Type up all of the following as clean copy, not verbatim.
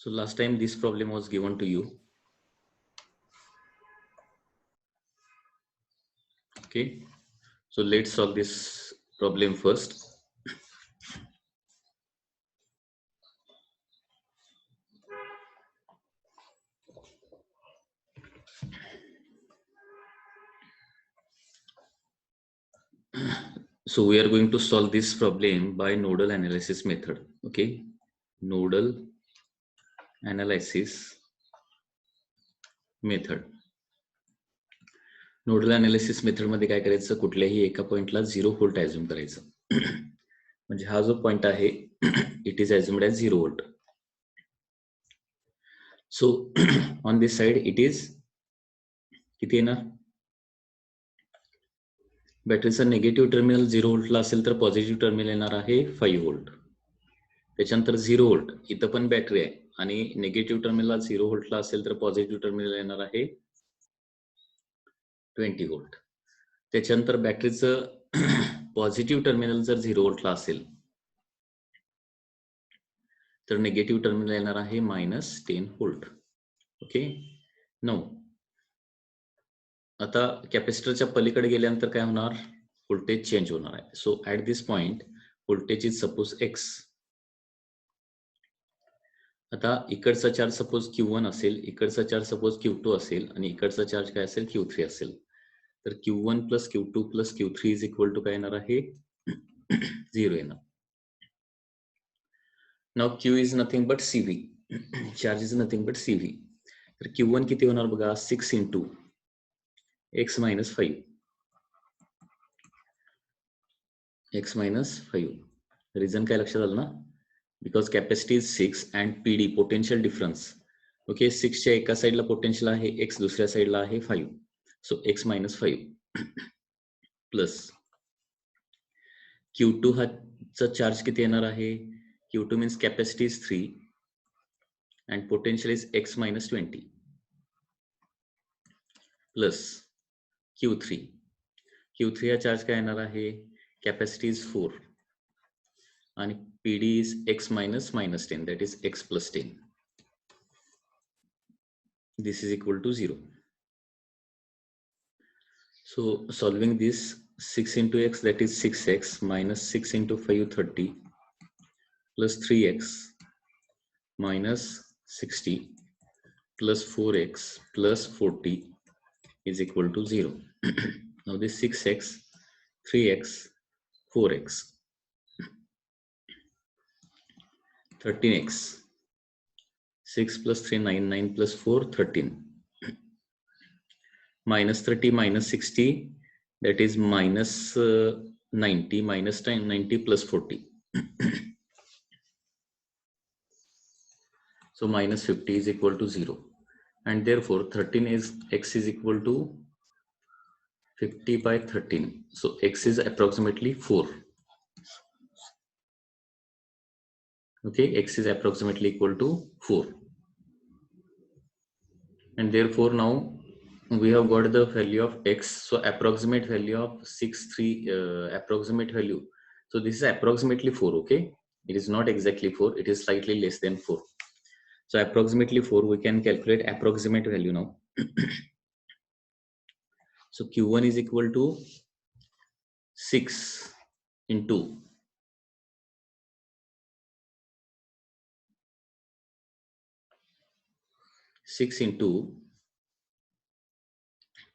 So last time this problem was given to you. Okay, so let's solve this problem first. So we are going to solve this problem by nodal analysis method. Okay, nodal analysis method. Nodal analysis method मध्ये काय करायचं, कुठल्याही एका पॉइंटला 0 volt assume करायचं. म्हणजे हा जो पॉइंट आहे it is assumed as 0 volt. So on this side it is किती येणार, बॅटरीचा निगेटिव्ह टर्मिनल 0 व्होल्टला असेल तर पॉझिटिव्ह टर्मिनल येणार आहे 5 व्होल्ट. त्याच्यानंतर 0 व्होल्ट इथं पण बॅटरी आहे आणि निगेटिव्ह टर्मिनल 0 व्होल्टला असेल तर पॉझिटिव्ह टर्मिनल येणार आहे 20 व्होल्ट. त्याच्यानंतर बॅटरीचं पॉझिटिव्ह टर्मिनल जर 0 व्होल्टला असेल तर निगेटिव्ह टर्मिनल येणार आहे -10 व्होल्ट. ओके, नो आता कॅपॅसिटरच्या पलीकडे गेल्यानंतर काय होणार, व्होल्टेज चेंज होणार आहे. So at this point voltage is suppose x. आता इकडचा चार्ज सपोज Q1 असेल, इकडचा चार्ज सपोज Q2 असेल आणि इकडचा चार्ज काय असेल Q3 असेल. तर Q1 plus Q2 plus Q3 is equal to काय येणार आहे 0 येणार. Now Q is nothing but CV. Charge is nothing but CV. तर Q1 किती होणार बघा, 6 into x minus 5. x minus 5. Reason काय लक्षात आलं ना, because capacity is 6 and PD potential difference. Okay, 6 च्या एका साईडला पोटेन्शियल आहे x, दुसऱ्या साईडला आहे 5. So x minus 5 plus Q2 हा चार्ज किती येणार आहे, Q2 means capacity is 3 and potential is x minus 20 plus Q3. Q3 हा चार्ज काय येणार आहे, कॅपॅसिटी इज 4 आणि PD is x minus -10, that is x plus 10. This is equal to 0. So solving this, 6 into x, that is 6x minus 6 into 5, 30 plus 3x minus 60 plus 4x plus 40 is equal to 0. Now this 6x, 3x, 4x, 13x, 6 plus 3, 9, 9 plus 4, 13. Minus 30 minus 60, that is minus 90, minus 10, 90 plus 40. So minus 50 is equal to 0. And therefore 13 is x is equal to 50 by 13. So x is approximately 4. Okay, x is approximately equal to 4. And therefore now we have got the value of x. So approximate value of 63, approximate value. So this is approximately 4. Okay, it is not exactly 4, it is slightly less than 4. So approximately 4, we can calculate approximate value now. So Q1 is equal to 6 into 6 into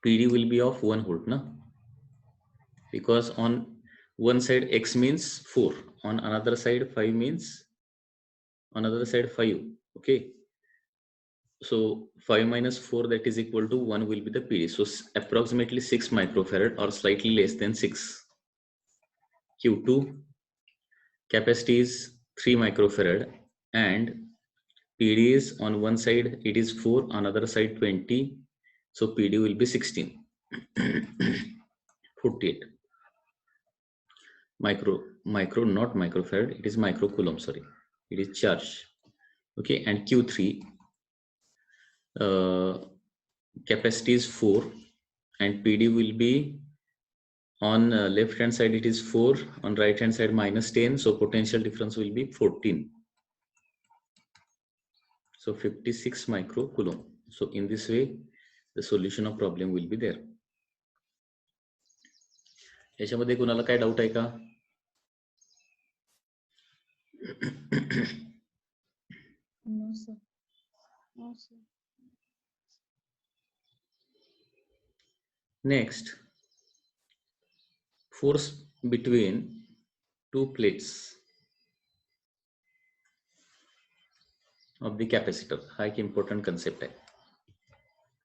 PD will be of 1 volt, na? Because on one side x means 4, on another side 5 means another side 5. Okay, so 5 minus 4, that is equal to 1 will be the PD. So approximately 6 microfarad or slightly less than 6. Q2 capacity is 3 microfarad and PD is on one side it is 4, on other side 20. So PD will be 16. 48 micro not microfarad, it is microcoulomb, sorry, it is charge. Okay, and Q3 capacity is 4 and PD will be on left hand side it is 4, on right hand side -10, so potential difference will be 14. So 56 microcoulomb. So in this way, the solution of problem will be there. याच्यामध्ये कुणाला काय doubt आहे का? No, sir. No, sir. Next, force between two plates of the capacitor. हा एक important concept है.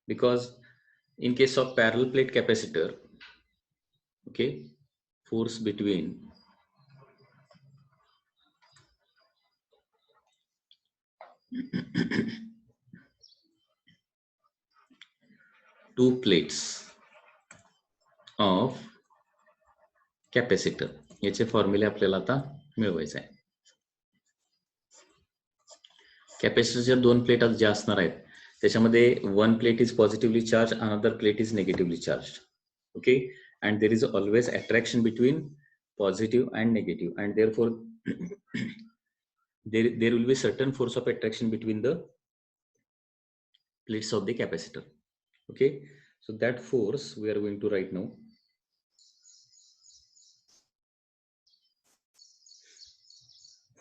Because in case of parallel plate capacitor, okay, force between two plates of capacitor याचे फॉर्म्युले आपल्याला आता मिळवायचे आहे. कॅपॅसिटरच्या दोन प्लेट ज्या असणार आहेत त्याच्यामध्ये one plate is positively charge, another plate is negatively charge. Okay, and there is always attraction between positive and negative, and therefore there will be certain force of attraction between the plates of the capacitor. Okay, so that force we are going to write now.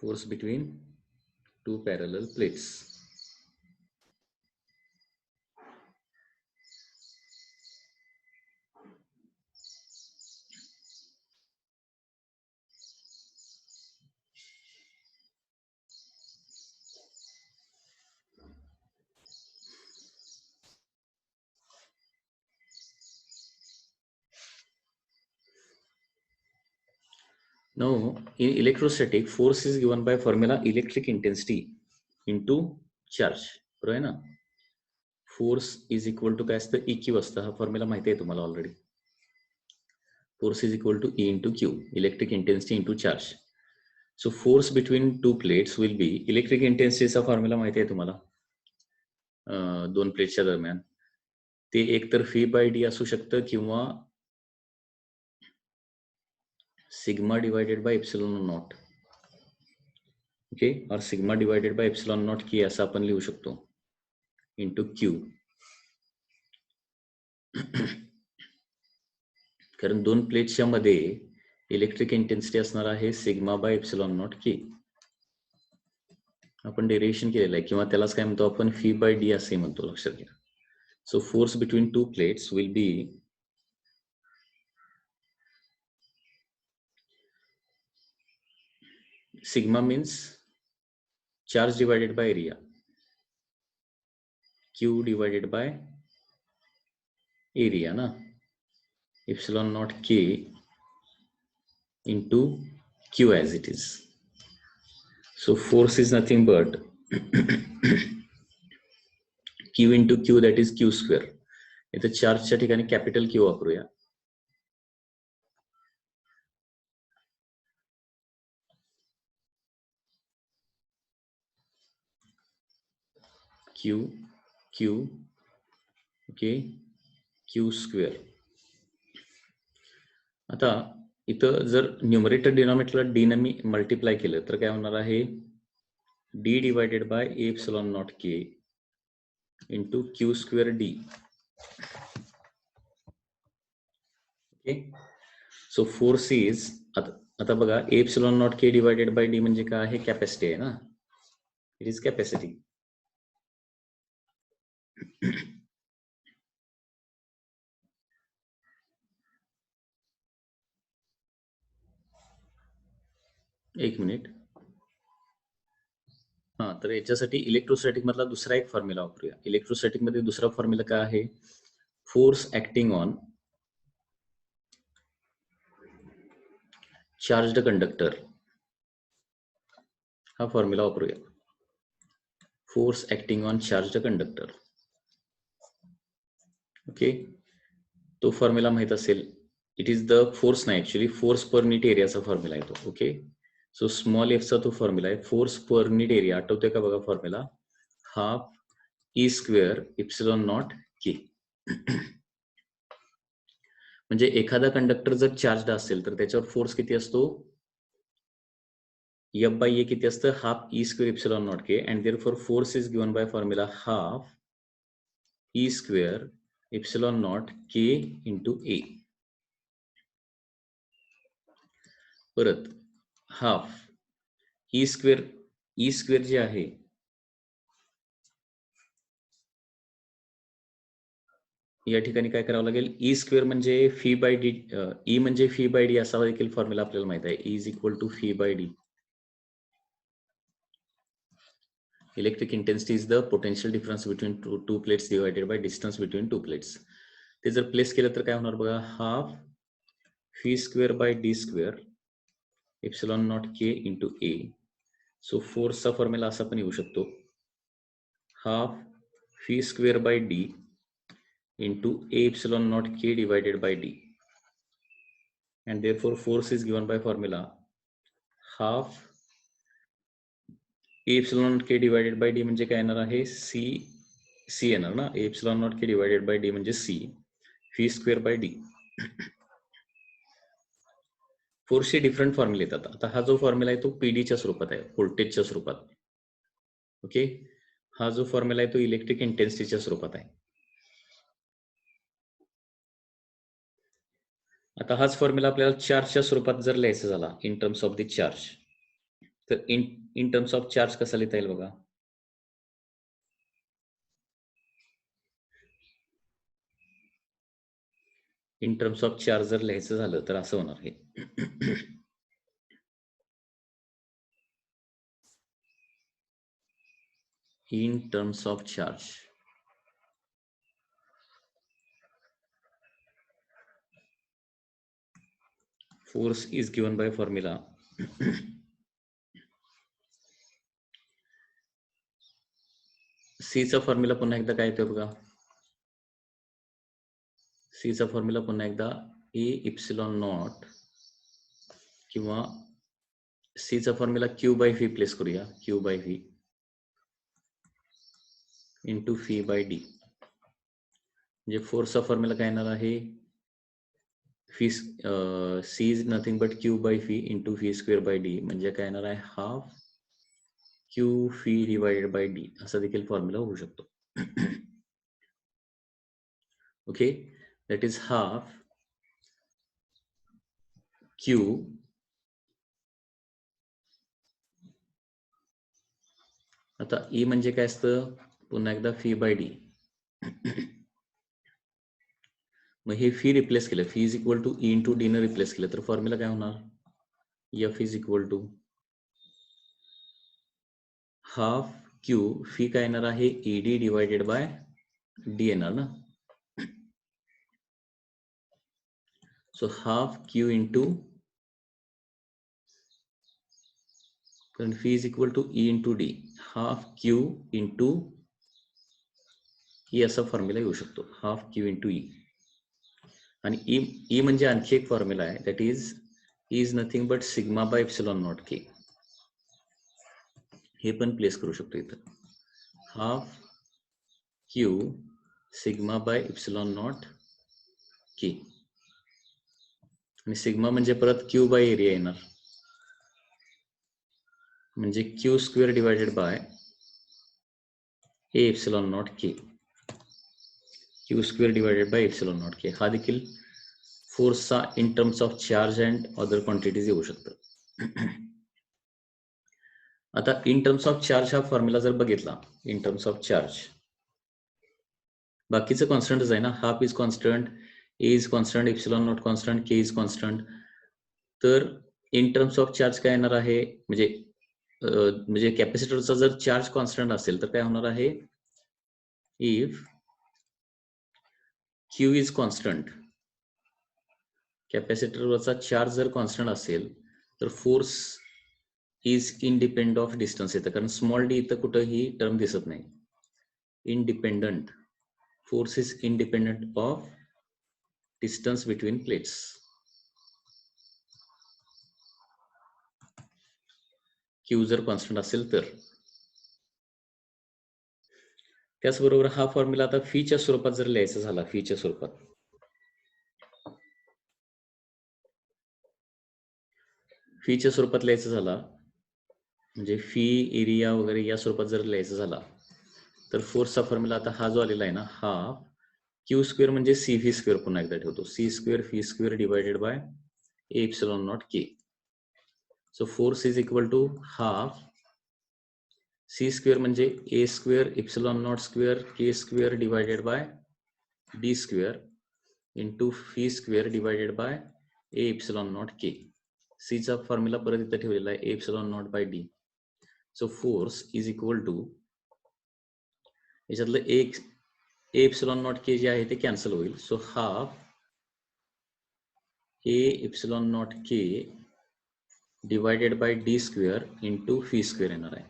Force between two parallel plates. Now, in electrostatic, force is given by formula electric intensity into charge. बरोबर आहे ना? Force is equal to काय असतं? EQ असतं. हा formula माहिती आहे तुम्हाला already. Force is equal to E into Q, electric intensity into charge. So force between two plates will be electric intensity चा फॉर्म्युला माहिती आहे तुम्हाला. दोन प्लेट्सच्या दरम्यान ते एकतर फी बाय डी असू शकतं किंवा sigma divided by epsilon naught. Okay, और sigma divided by epsilon naught की असं आपण लिहू शकतो इंटू क्यू. कारण दोन प्लेट्सच्या मध्ये इलेक्ट्रिक इंटेन्सिटी असणार आहे सिग्मा बाय एप्सिलॉन नॉट के. आपण डेरिव्हेशन केलेलं आहे किंवा त्यालाच काय म्हणतो आपण फी बाय डी असे म्हणतो, लक्षात घ्या. So force between two plates will be sigma means charge divided by area, q divided by area na, epsilon naught k into q as it is. So force is nothing but q into q, that is q square. इथे चार्जच्या ठिकाणी capital q वापरूया. q q okay, q square. आता इथं जर numerator डिनॉमिनेटरला D ने मी multiply केलं तर काय होणार आहे? D divided by epsilon naught K into Q square D. Okay, so force is आता बघा epsilon naught K divided by D म्हणजे काय आहे? कॅपॅसिटी आहे ना, इट इज कॅपॅसिटी. एक मिनिट. हा, तर याच्यासाठी इलेक्ट्रोस्टॅटिक मधला दुसरा एक फॉर्म्युला वापरूया. इलेक्ट्रोस्टॅटिक मध्ये दुसरा फॉर्म्युला काय आहे? Force acting on charged conductor. हा फॉर्म्युला वापरूया. Force acting on charged conductor. Okay, तो फॉर्म्युला माहित असेल. इट इज द फोर्स नाही, ऍक्च्युली फोर्स पर युनिट एरियाचा फॉर्म्युला आहे तो. ओके, सो स्मॉल एफ चा तो फॉर्म्युला आहे. फोर्स पर युनिट एरिया आठवतोय का बघा formula? Half E square epsilon naught K. म्हणजे एखादा कंडक्टर जर चार्ज असेल तर त्याच्यावर फोर्स किती असतो? F by A किती असतं half E square epsilon naught K and therefore force is given by formula half E square epsilon naught K into A. परत हाफ E square जे आहे या ठिकाणी काय करावं लागेल E square म्हणजे phi by D E म्हणजे phi by D असा देखील फॉर्म्युला आपल्याला माहित आहे E is equal to phi by D. Electric intensity is the potential difference between two plates divided by distance between two plates. ते जर place केलं तर काय होणार बघा half phi square by D square epsilon naught K into A. So फोर्सचा formula असा पण येऊ शकतो half phi square by D into A epsilon naught K divided by D. And therefore force is given by formula half A epsilon naught K divided by D म्हणजे काय येणार आहे C येणार ना A epsilon naught K divided by D म्हणजे C phi square by D. फोर्सचे different फॉर्म्युले येतात. आता हा जो फॉर्म्युला आहे तो पीडीच्या स्वरूपात आहे व्होल्टेजच्या स्वरूपात. ओके हा जो फॉर्म्युला आहे तो इलेक्ट्रिक इंटेन्सिटीच्या स्वरूपात आहे. आता हाच फॉर्म्युला आपल्याला चार्जच्या स्वरूपात जर लिहायचा झाला in terms of the charge तर इन टर्म्स ऑफ चार्ज कसा लिहिता येईल बघा इन टर्म्स ऑफ चार्ज जर लिहायचं झालं तर असं होणार हे in terms of charge force is given by formula C चा फॉर्म्युला पुन्हा एकदा काय येतो बघा C चा फॉर्म्युला पुन्हा एकदा A इप्सिलॉन नॉट किंवा C चा formula Q by V place करूया Q by V into phi by D म्हणजे फोर्सचा फॉर्म्युला काय येणार आहे C is nothing but Q by phi into phi square by D म्हणजे काय येणार आहे half Q phi divided by D असा देखील फॉर्म्युला होऊ शकतो. Okay that is half Q आता E म्हणजे काय असतं पुन्हा एकदा phi by D मग हे फी रिप्लेस केलं phi is equal to E into D ने रिप्लेस केलं तर फॉर्म्युला काय होणार F is equal to half Q phi काय येणार आहे ईडी डिवायडेड बाय डी येणार ना सो हाफ क्यू इंटू कारण phi is equal to E into D half Q into E असा फॉर्म्युला येऊ शकतो हाफ क्यू इंटू ई आणि ई म्हणजे आणखी एक फॉर्म्युला आहे that is nothing but sigma by epsilon naught K हे पण प्लेस करू शकतो इथं half Q sigma by epsilon naught K आणि सिग्मा म्हणजे परत क्यू बाय एरिया येणार म्हणजे Q square divided by A epsilon naught K Q square divided by epsilon naught K हा देखील फोर्सचा in terms of charge and other quantities येऊ शकतं. आता इन टर्म्स ऑफ चार्ज हा फॉर्म्युला जर बघितला इन टर्म्स ऑफ चार्ज बाकीचं कॉन्स्टंटच आहे ना half is constant A is constant epsilon not constant K is constant तर इन टर्म्स ऑफ चार्ज काय येणार आहे म्हणजे कॅपॅसिटरचा जर चार्ज कॉन्स्टंट असेल तर काय होणार आहे इफ क्यू इज कॉन्स्टंट कॅपॅसिटरवरचा चार्ज जर कॉन्स्टंट असेल तर force is independent of distance येतं कारण स्मॉल डी इथं कुठंही टर्म दिसत नाही independent force is independent of distance between plates Q जर कॉन्स्टंट असेल तर त्याचबरोबर हा फॉर्म्युला आता फीच्या स्वरूपात जर लिहायचा झाला फीच्या स्वरूपात फीच्या स्वरूपात लिहायचा झाला म्हणजे फी एरिया वगैरे या स्वरूपात जर लिहायचं झाला तर फोर्सचा फॉर्म्युला आता हा जो आलेला आहे ना, हा क्यू स्क्वेअर म्हणजे सी व्ही स्क्वेअर पुन्हा एकदा ठेवतो, C square V square divided by A epsilon naught K. So force is equal to half C square म्हणजे A square epsilon naught square K square divided by D square into V square divided by A epsilon naught K. सीचा formula परत इथं ठेवलेला आहे, A epsilon naught by D. So force is equal to याच्यातलं एक ए epsilon naught के जे आहे ते कॅन्सल होईल. So half A epsilon naught K divided by D square into V square येणार आहे.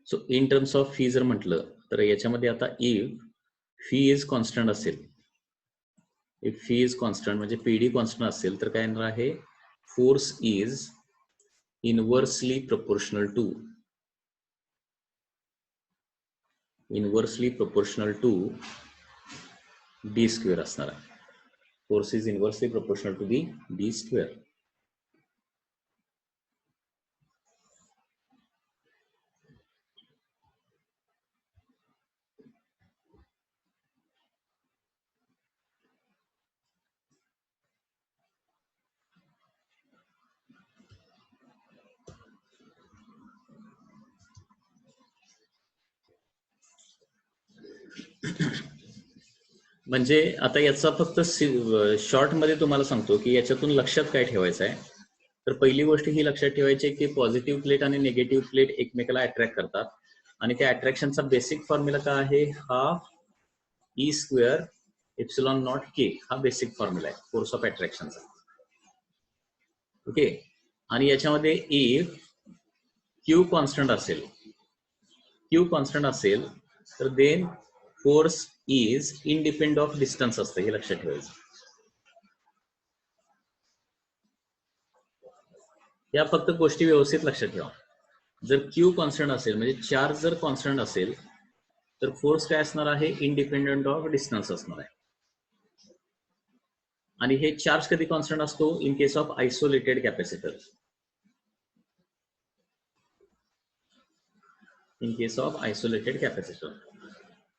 So in terms of phi जर म्हटलं तर याच्यामध्ये आता इफ फी इज कॉन्स्टंट असेल, इफ फी इज कॉन्स्टंट म्हणजे पीडी कॉन्स्टंट असेल तर काय येणार आहे, force is inversely proportional to D square असणार आहे. Force is inversely proportional to D square. म्हणजे आता याचा फक्त शॉर्ट मध्ये तुम्हाला सांगतो की याच्यातून लक्षात काय ठेवायचं आहे. तर पहिली गोष्ट ही लक्षात ठेवायची आहे की पॉझिटिव्ह प्लेट आणि निगेटिव्ह प्लेट एकमेकाला अट्रॅक्ट करतात आणि त्या अट्रॅक्शनचा बेसिक फॉर्म्युला काय आहे, half E square epsilon naught K, हा बेसिक फॉर्म्युला आहे फोर्स ऑफ अट्रॅक्शनचा. ओके, आणि याच्यामध्ये इफ क्यू कॉन्स्टंट असेल तर then force is independent of distance असतं, हे लक्षात ठेवायचं. या फक्त गोष्टी व्यवस्थित लक्षात ठेवा. जर क्यू कॉन्स्टंट असेल म्हणजे चार्ज जर कॉन्स्टंट असेल तर फोर्स काय असणार आहे, इंडिपेंडंट ऑफ डिस्टन्स असणार आहे. आणि हे चार्ज कधी कॉन्स्टंट असतो, in case of isolated capacitor.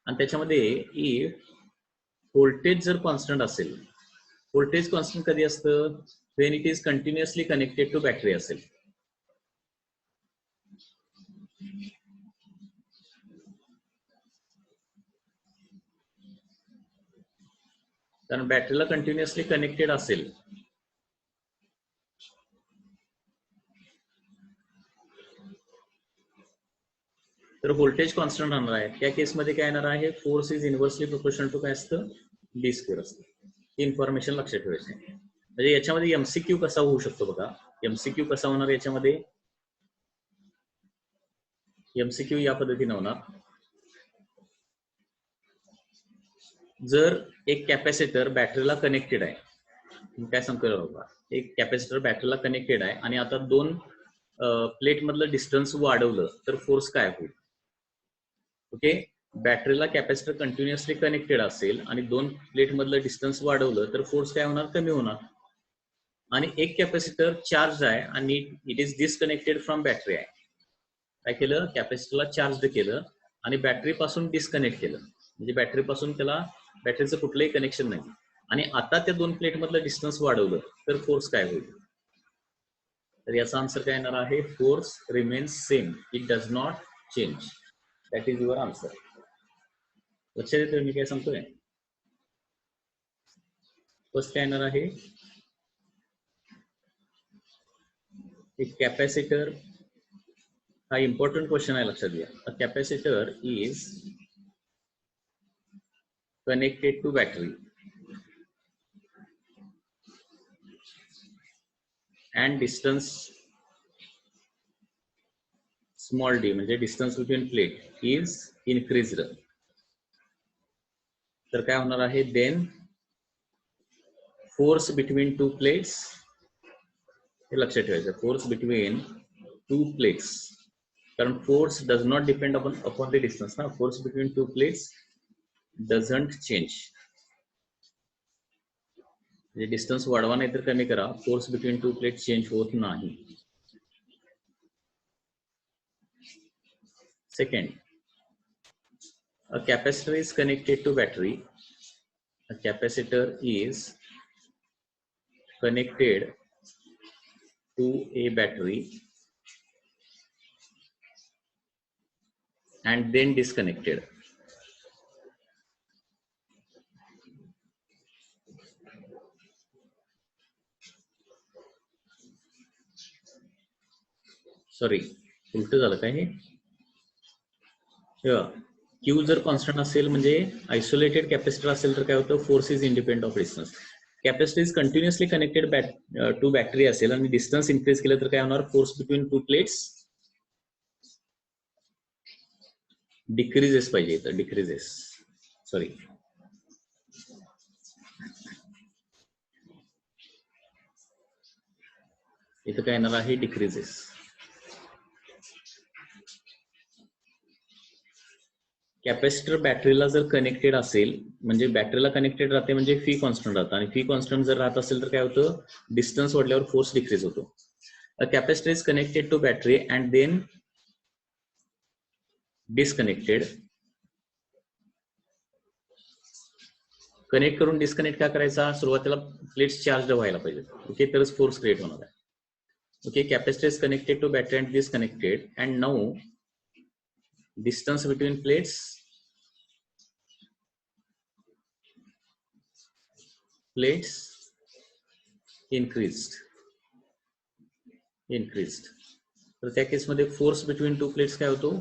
आणि त्याच्यामध्ये इफ व्होल्टेज जर कॉन्स्टंट असेल, व्होल्टेज कॉन्स्टंट कधी असतं, when it is continuously connected to battery असेल. कारण बॅटरीला कंटिन्युअसली कनेक्टेड असेल तर व्होल्टेज कॉन्स्टंट राहणार आहे. त्या केसमध्ये काय येणार आहे, force is inversely proportional to काय असतं, डी स्क्वेअर असतं. ही इन्फॉर्मेशन लक्षात ठेवायची. म्हणजे याच्यामध्ये एमसीक्यू कसा होऊ शकतो बघा. एमसीक्यू कसा होणार याच्यामध्ये, एमसीक्यू या पद्धतीने होणार. जर एक कॅपॅसिटर बॅटरीला कनेक्टेड आहे, काय सांगतोय बाबा, एक कॅपॅसिटर बॅटरीला कनेक्टेड आहे आणि आता दोन प्लेट मधलं डिस्टन्स वाढवलं तर फोर्स काय होईल. ओके, बॅटरीला कॅपॅसिटर कंटिन्युअसली कनेक्टेड असेल आणि दोन प्लेट मधलं डिस्टन्स वाढवलं तर फोर्स काय होणार, कमी होणार. आणि एक कॅपॅसिटर चार्ज आहे आणि it is disconnected from battery आहे. काय केलं, कॅपॅसिटरला चार्ज केलं आणि बॅटरी पासून डिस्कनेक्ट केलं, म्हणजे बॅटरी पासून त्याला बॅटरीचं कुठलंही कनेक्शन नाही. आणि आता त्या दोन प्लेट मधलं डिस्टन्स वाढवलं तर फोर्स काय होईल. तर याचा आन्सर काय येणार आहे, force remains same, it does not change. That is your answer. लक्षात येतोय मी काय सांगतोय. फर्स्ट काय येणार आहे, एक कॅपॅसिटर, हा इम्पॉर्टंट क्वेश्चन आहे, लक्षात घ्या. A capacitor is connected to battery and distance small d म्हणजे distance between plate is increased. तर काय होणार आहे, then force between two plates, हे लक्षात ठेवायचं, force between two plates, कारण force does not depend upon the distance ना, force between two plates doesn't change. म्हणजे डिस्टन्स वाढवा नाही तर कमी करा, force between to plate change होत नाही. Second, a capacitor is connected to battery. A capacitor is connected to a battery and then disconnected. Sorry, उलट झालं काय हे? क्यू जर कॉन्स्टंट असेल म्हणजे आयसोलेटेड कॅपॅसिटर असेल तर काय होतं, force is independent of distance. Capacitor is continuously connected to battery असेल आणि डिस्टन्स इन्क्रीज केलं तर काय होणार, force between two plates decreases पाहिजे इथं, डिक्रीजेस, सॉरी, इथं काय येणार आहे, डिक्रीजेस. कॅपॅसिटर बॅटरीला जर कनेक्टेड असेल म्हणजे बॅटरीला कनेक्टेड राहते म्हणजे फी कॉन्स्टंट राहतं आणि फी कॉन्स्टंट जर राहत असेल तर काय होतं, डिस्टन्स वाढल्यावर फोर्स डिक्रीज होतो. A capacitor is connected to battery and then disconnected. Connect करून डिस्कनेक्ट का करायचा, सुरुवातीला प्लेट्स चार्ज व्हायला पाहिजे, ओके, तरच फोर्स क्रिएट होणार आहे. Okay, capacitor is connected to battery and disconnected and now distance between plates increased. तर त्या केसमध्ये फोर्स बिटवीन टू प्लेट्स काय होतो,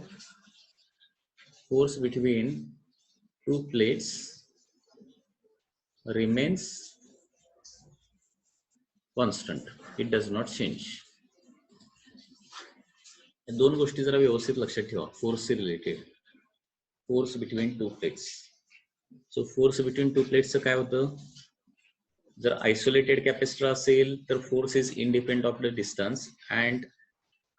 force between two plates remains constant, it does not change. दोन गोष्टी जरा व्यवस्थित लक्षात ठेवा, force related, force between two plates. So force between two प्लेट्सचं काय होतं, जर आयसोलेटेड कॅपॅसिटर असेल तर force is independent of the distance and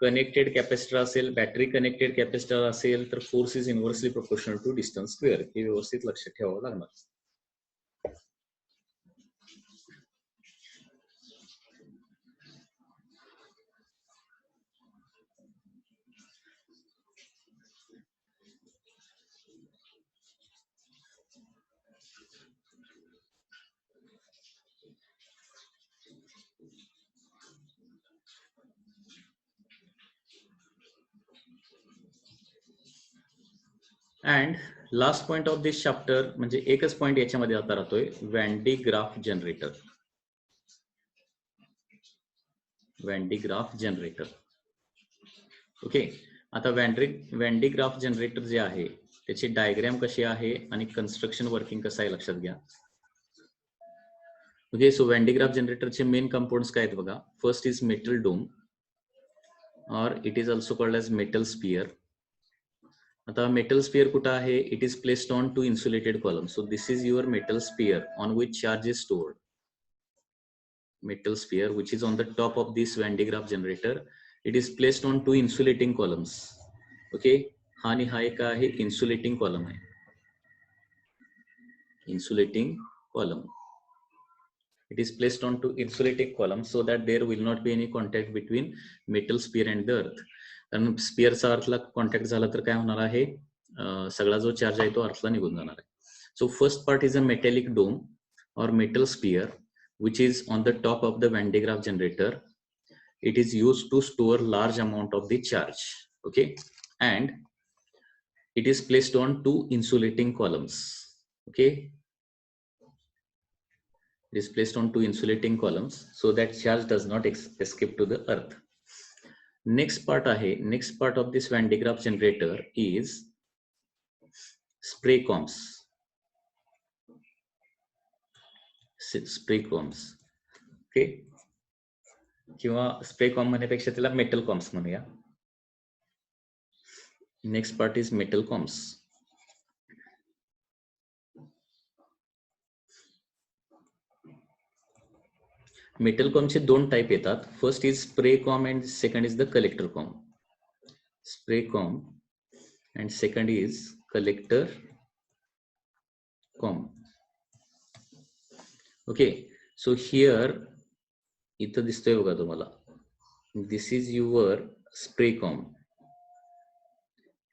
connected capacitor असेल, बॅटरी कनेक्टेड कॅपॅसिटर असेल तर force is inversely proportional to distance square. हे व्यवस्थित लक्षात ठेवावं लागणार. And last point of this chapter म्हणजे एकच पॉइंट याच्यामध्ये आता राहतोय, Van de Graaff generator. Van de Graaff generator, okay. आता व्हॅन डी ग्राफ जनरेटर जे आहे त्याची डायग्राम कशी आहे आणि कन्स्ट्रक्शन वर्किंग कसं आहे लक्षात घ्या. Okay, so Van de Graaff जनरेटरचे मेन कंपोनेंट्स काय आहेत बघा. फर्स्ट इज मेटल डोम और it is also called as metal sphere. आता मेटल स्पियर कुठं आहे, it is placed on to insulated column. So this is your metal sphere on which charge is stored. Metal sphere which is on the top of this Van de Graaff generator, it is placed on two insulating columns. Okay, हा आणि हा एक आहे insulating column आहे, insulating column. It is placed on two insulating columns so that there will not be any contact between metal sphere and the earth. कारण स्पियरचा अर्थला contact झाला तर काय होणार आहे, सगळा जो चार्ज आहे तो अर्थला निघून जाणार आहे. So first part is a metallic dome or metal sphere which is on the top of the Van de Graaff generator. It is used to store large amount of the charge, okay, and it is placed on two insulating columns. Okay, it is placed on two insulating columns so that charge does not escape to the earth. Next part of this Van de Graaff generator is spray combs. Okay, किंवा spray comb म्हणण्यापेक्षा त्याला metal combs म्हणूया. Next part is metal combs. Metal कॉमचे दोन type येतात. First is spray comb and second is the collector comb. Spray comb and second is collector comb. Okay, so here इथं दिसतोय बघा तुम्हाला, this is your spray comb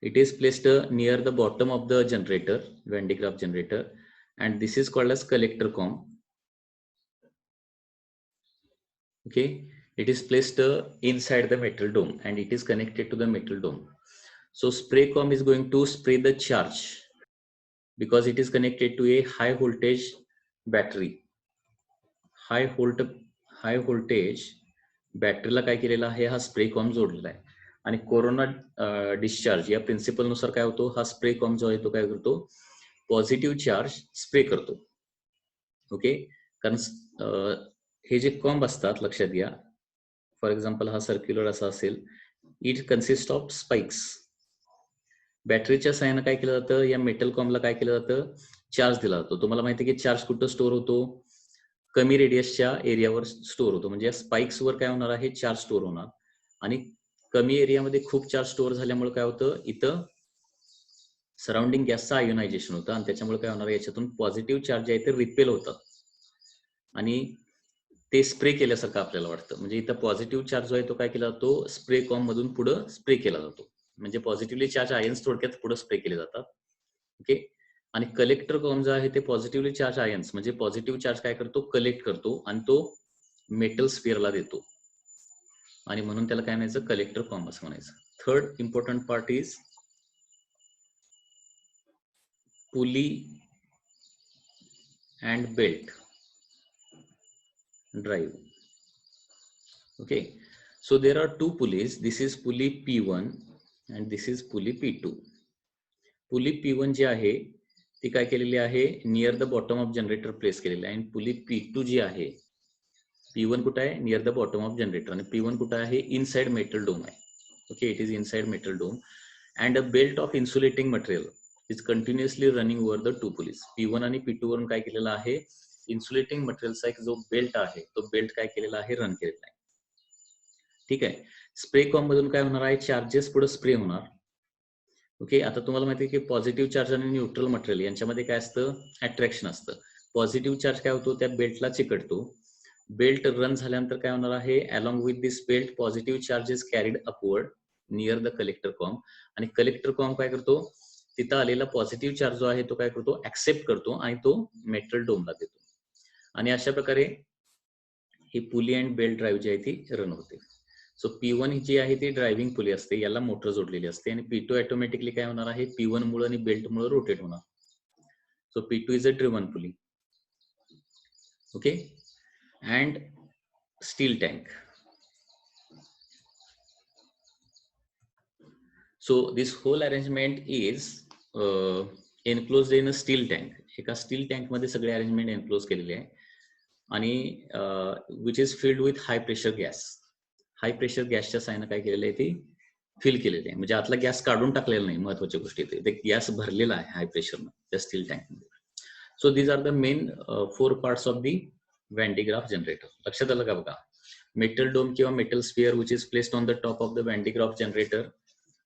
It is placed near the bottom of the generator, Van de Graaff generator, and this is called as collector comb. Okay, it is placed inside the metal dome and it is connected to the metal dome. So spray comb is going to spray the charge because it is connected to a high voltage battery. High voltage बॅटरीला काय केलेला आहे, हा spray com जोडलेला आहे. आणि corona discharge या principal नुसार काय होतो, हा स्प्रे कॉम जो आहे तो काय करतो, पॉझिटिव्ह चार्ज स्प्रे करतो. ओके, कारण हे जे कॉम्ब असतात लक्षात घ्या, फॉर एक्झाम्पल हा सर्क्युलर असा असेल, इट कन्सिस्ट ऑफ स्पाइक्स. बॅटरीच्या साहाय्यानं काय केलं जातं, या मेटल कॉमला काय केलं जातं, चार्ज दिला जातो. तुम्हाला माहिती आहे की चार्ज कुठं स्टोअर होतो, कमी रेडियसच्या एरियावर स्टोअर होतो. म्हणजे या स्पाइक्सवर काय होणार आहे, चार्ज स्टोअर होणार. आणि कमी एरियामध्ये खूप चार्ज स्टोअर झाल्यामुळे काय होतं, इथं सराउंडिंग गॅसचं आयोनायझेशन होतं आणि त्याच्यामुळे काय होणार, याच्यातून पॉझिटिव्ह चार्ज जे आहे ते रिपेल होतात आणि ते स्प्रे केल्यासारखं आपल्याला वाटतं. म्हणजे इथं पॉझिटिव्ह चार्ज जो आहे तो काय केला जातो, स्प्रे कॉम मधून पुढे स्प्रे केला जातो. म्हणजे पॉझिटिव्हली चार्ज आयन्स थोडक्यात पुढे स्प्रे केले जातात. ओके, आणि कलेक्टर कॉम जो आहे ते पॉझिटिव्हली चार्ज आयन्स म्हणजे पॉझिटिव्ह चार्ज काय करतो, कलेक्ट करतो आणि तो मेटल स्फिअरला देतो आणि म्हणून त्याला काय म्हणायचं, कलेक्टर कॉम असं म्हणायचं. Third important part is pulley and belt drive. Okay, so there are two pulleys. This is pulley P1 and this is pulley P2. pulley P1 जी आहे ती काय केलेली आहे, near the bottom of generator place केलेली आहे. आणि pulley P2 जी आहे, P1 कुठं आहे, near the bottom of generator, आणि P1 कुठं आहे, इनसाइड मेटल डोम आहे. Okay, it is inside metal dome and a belt of insulating material is continuously running over the two pulleys. P1 आणि P2 वरून काय केलेलं आहे, इन्सुलेटिंग मटेरियलचा एक जो बेल्ट आहे तो बेल्ट काय केलेला आहे, रन केलेला आहे. ठीक आहे, स्प्रे कॉम मधून काय होणार आहे, चार्जेस पुढे स्प्रे होणार. ओके, आता तुम्हाला माहिती आहे की पॉझिटिव्ह चार्ज आणि न्यूट्रल मटेरियल यांच्यामध्ये काय असतं, अट्रॅक्शन असतं. पॉझिटिव्ह चार्ज काय होतो, त्या बेल्टला चिकटतो. बेल्ट रन झाल्यानंतर काय होणार आहे, along with this belt positive charge is carried upward near the collector com. आणि कलेक्टर कॉम काय करतो, तिथं आलेला पॉझिटिव्ह चार्ज जो आहे तो काय करतो, ऍक्सेप्ट करतो आणि तो मेटल डोमला देतो. आणि अशा प्रकारे ही पुली अँड बेल्ट ड्राईव्ह जी आहे ती रन होते. सो P1 जी आहे ती ड्रायव्हिंग पुली असते, याला मोटर जोडलेली असते. आणि P2 ऑटोमॅटिकली काय होणार आहे, P1 मुळे आणि बेल्ट मुळे रोटेट होणार. So P2 is a driven pulley. Okay, and still tank. So this whole arrangement is enclosed in a steel tank. एका स्टील टँक मध्ये सगळे अरेंजमेंट एनक्लोज केलेले आहे आणि which is filled with high pressure gas. High pressure गॅसच्या साहाय्याने काय केलेलं आहे, ते फिल केलेले आहे. म्हणजे आतला गॅस काढून टाकलेला नाही, महत्वाची गोष्ट इथे ते गॅस भरलेला आहे हाय प्रेशर त्या स्टील टँक मध्ये. So these are the main 4 parts of the Van de Graaff generator. लक्षात आलं का बघा, मेटल डोम किंवा metal sphere which is placed on the top of the Van de Graaff generator.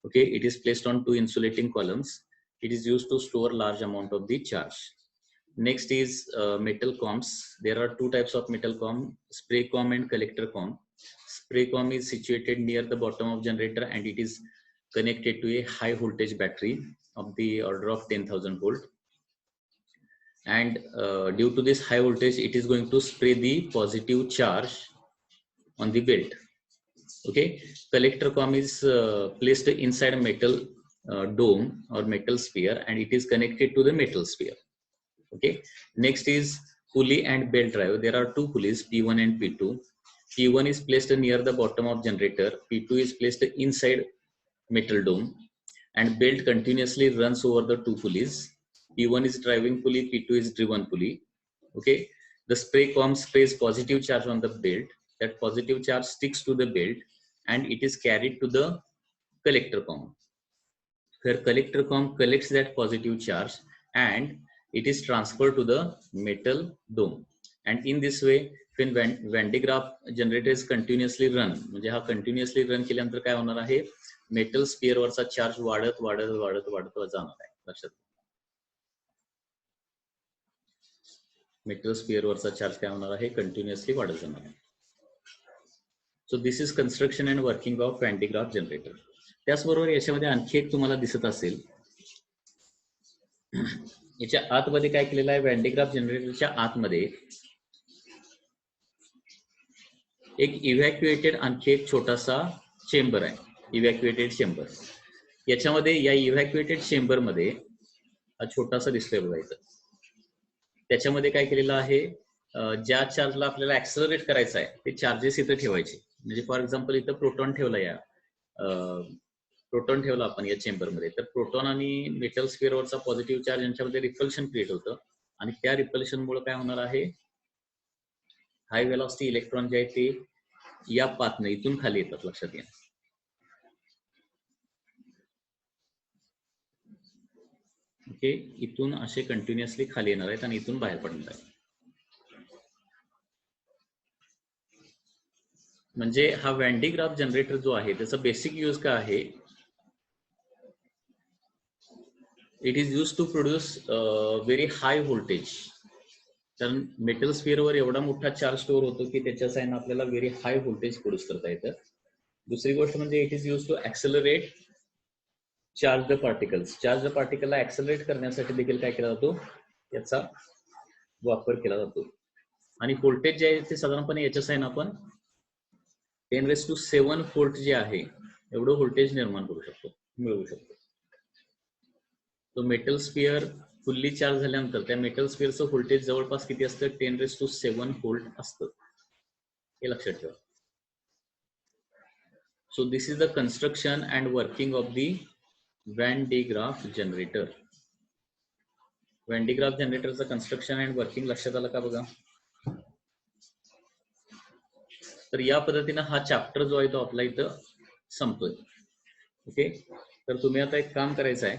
Okay, it is placed on 2 insulating columns. It is used to store large amount of the charge. Next is metal combs. There are two types of metal comb, spray comb and collector comb. Spray comb is situated near the bottom of generator and it is connected to a high voltage battery of the order of 10,000 volt. And due to this high voltage, it is going to spray the positive charge on the belt. Okay, collector comb is placed inside a metal dome or metal sphere and it is connected to the metal sphere. Okay, next is pulley and belt drive. There are two pulleys, P1 and P2. P1 is placed near the bottom of generator, P2 is placed inside metal dome and belt continuously runs over the two pulleys. P1 is driving pulley, P2 is driven pulley. Okay, the spray comb sprays positive charge on the belt. That positive charge sticks to the belt and it is carried to the collector comb, where collector comb collects that positive charge and it is transferred to the metal dome. And in this way, when Van de Graaff generator is continuously run, म्हणजे हा continuously run केल्यानंतर काय होणार आहे, metal sphere वरचा charge वाढत वाढत वाढत वाढत जाणार आहे. लक्षात, मेटल स्फिअर वरचा चार्ज काय होणार आहे, कंटिन्युअसली वाढत जाणार आहे. So this is construction and working of Van de Graaff generator. त्याचबरोबर याच्यामध्ये आणखी एक तुम्हाला दिसत असेल, याच्या आतमध्ये काय केलेलं आहे, व्हॅन डे ग्राफ जनरेटरच्या आतमध्ये एक इव्हॅक्युएटेड आणखी एक छोटासा चेंबर आहे, इव्हॅक्युएटेड चेंबर. याच्यामध्ये या इव्हॅक्युएटेड चेंबर मध्ये हा छोटासा दिसतोय बघा इथं. त्याच्यामध्ये काय केलेलं आहे, ज्या चार्जला आपल्याला ऍक्सलरेट करायचं आहे ते चार्जेस इथं ठेवायचे. म्हणजे फॉर एक्झाम्पल इथं प्रोटॉन ठेवला, या प्रोटॉन ठेवला आपण या चेंबरमध्ये, तर प्रोटॉन आणि मेटल स्फिअरवरचा पॉझिटिव्ह चार्ज यांच्यामध्ये रिपल्शन क्रिएट होतं आणि त्या रिपल्शनमुळे काय होणार आहे, हाय वेलॉसिटी इलेक्ट्रॉन जे आहेत ते या पाथनं इथून खाली येतात. लक्षात घ्या. ओके, इथून असे कंटिन्युअसली खाली येणार आहेत आणि इथून बाहेर पडणार आहेत. म्हणजे हा व्हॅन डे ग्राफ जनरेटर जो आहे त्याचा बेसिक यूज काय आहे, it is use to produce very high voltage. कारण मेटल स्फिअरवर एवढा मोठा चार्ज स्टोअर होतो की त्याच्या साइन आपल्याला व्हेरी हाय व्होल्टेज प्रोड्यूस करता येतं. दुसरी गोष्ट म्हणजे it is use to accelerate charge the particles. Charge the पार्टिकलला ऍक्सेलरेट करण्यासाठी देखील काय केला जातो, याचा वापर केला जातो. आणि व्होल्टेज जे आहे ते साधारणपणे याच्या साइन आपण 10⁷ व्होल्ट जे आहे एवढं व्होल्टेज निर्माण करू शकतो, मिळवू शकतो. तो मेटल स्फिअर फुल्ली चार्ज झाल्यानंतर त्या मेटल स्फिअरचं व्होल्टेज जवळपास किती असतं, 10⁷ व्होल्ट असतं, हे लक्षात ठेवा. So this is the construction and working of the Van de Graaff generator. Van de Graaff जनरेटरचं कन्स्ट्रक्शन अँड वर्किंग लक्षात आलं का बघा. तर या पद्धतीनं हा चॅप्टर जो आहे तो आपला इथं संपतोय. ओके, तर तुम्ही आता एक काम करायचं आहे,